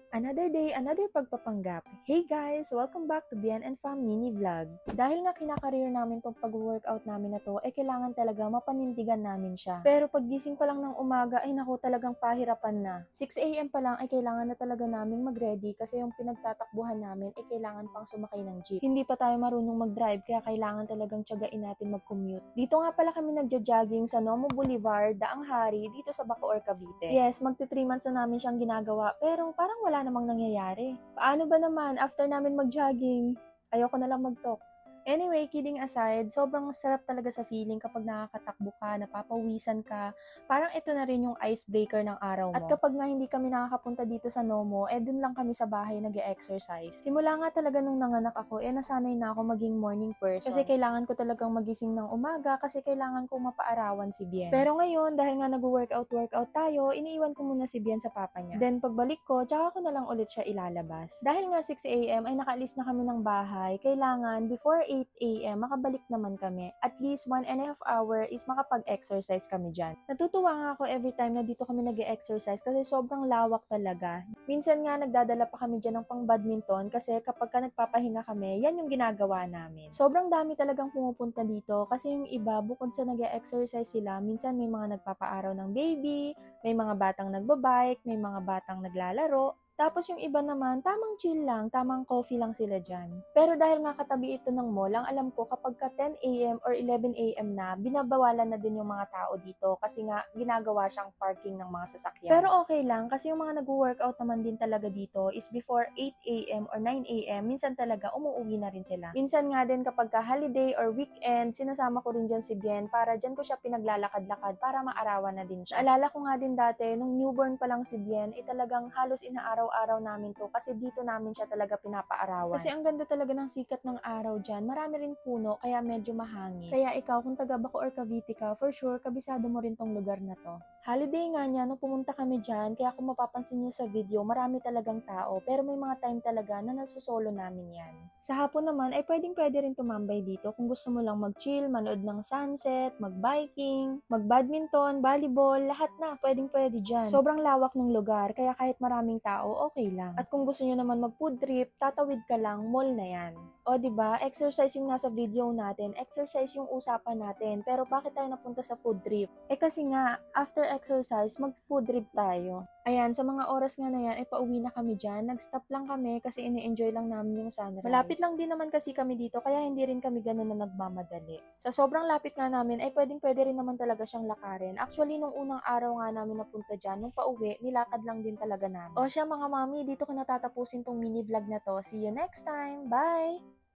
Another day, another pagpapanggap. Hey guys! Welcome back to Bien and Fam Mini Vlog. Dahil nga kinakareer namin tong pag-workout namin na to, kailangan talaga mapanindigan namin siya. Pero paggising pa lang ng umaga, ay naku talagang pahirapan na. 6 AM pa lang ay kailangan na talaga naming mag-ready kasi yung pinagtatakbuhan namin ay kailangan pang sumakay ng jeep. Hindi pa tayo marunong mag-drive kaya kailangan talagang tiyagain natin mag-commute. Dito nga pala kami nagja-jogging sa Nomo Boulevard, Daang Hari, dito sa Bacoor, Cavite. Yes, magti 3 months na namin siyang ginagawa pero parang wala namang nangyayari. Paano ba naman after namin mag-jogging? Ayoko na lang mag-talk. Anyway, kidding aside, sobrang sarap talaga sa feeling kapag nakakatakbo ka, napapawisan ka. Parang ito na rin yung icebreaker ng araw mo. At kapag nga hindi kami nakakapunta dito sa Nomo, dun lang kami sa bahay nag-exercise. Simula nga talaga nung nanganak ako, nasanay na ako maging morning person. Kasi kailangan ko talagang magising ng umaga kasi kailangan kong mapaarawan si Bien. Pero ngayon, dahil nga nag-workout tayo, iniiwan ko muna si Bien sa papa niya. Then pagbalik ko, tsaka ko na lang ulit siya ilalabas. Dahil nga 6 AM ay nakaalis na kami ng bahay, kailangan before 8 AM, makabalik naman kami. At least 1.5 hour is makapag-exercise kami dyan. Natutuwa nga ako every time na dito kami nag-exercise kasi sobrang lawak talaga. Minsan nga nagdadala pa kami dyan ng pang badminton kasi kapag ka nagpapahinga kami, yan yung ginagawa namin. Sobrang dami talagang pumupunta dito kasi yung iba bukod sa nag-exercise sila, minsan may mga nagpapaaraw ng baby, may mga batang nagbabike, may mga batang naglalaro. Tapos yung iba naman, tamang chill lang, tamang coffee lang sila dyan. Pero dahil nga katabi ito ng mall, ang alam ko kapag ka 10 AM or 11 AM na, binabawalan na din yung mga tao dito kasi nga ginagawa siyang parking ng mga sasakyan. Pero okay lang kasi yung mga nag-workout naman din talaga dito is before 8 AM or 9 AM, minsan talaga umuwi na rin sila. Minsan nga din kapag ka holiday or weekend, sinasama ko rin dyan si Bien para dyan ko siya pinaglalakad-lakad para maarawan na din siya. Naalala ko nga din dati, nung newborn pa lang si Bien, talagang halos inaaraw-araw namin to kasi dito namin siya talaga pinapaarawan. Kasi ang ganda talaga ng sikat ng araw dyan. Marami rin puno kaya medyo mahangin. Kaya ikaw kung taga Bacoor, Cavite ka, for sure kabisado mo rin tong lugar na to. Holiday nga niya nung pumunta kami dyan, kaya kung mapapansin niyo sa video, marami talagang tao. Pero may mga time talaga na nasusolo namin yan. Sa hapon naman ay pwede rin tumambay dito kung gusto mo lang mag-chill, manood ng sunset, mag-biking, mag-badminton, volleyball, lahat na pwede dyan. Sobrang lawak ng lugar kaya kahit maraming tao, okay lang. At kung gusto niyo naman mag-food trip, tatawid ka lang, mall na yan. O diba, exercise yung nasa video natin, exercise yung usapan natin, pero bakit tayo napunta sa food trip? Kasi nga, after exercise, mag-food trip tayo. Ayan, sa mga oras nga na yan, pauwi na kami dyan. Nag-stop lang kami kasi ini-enjoy lang namin yung sunrise. Malapit lang din naman kasi kami dito, kaya hindi rin kami ganun na nagmamadali. Sa sobrang lapit nga namin, pwede rin naman talaga siyang lakarin. Actually, nung unang araw nga namin napunta dyan, nung pauwi, nilakad lang din talaga namin. O siya mga mami, dito ko natatapusin tong mini vlog na to. See you next time. Bye!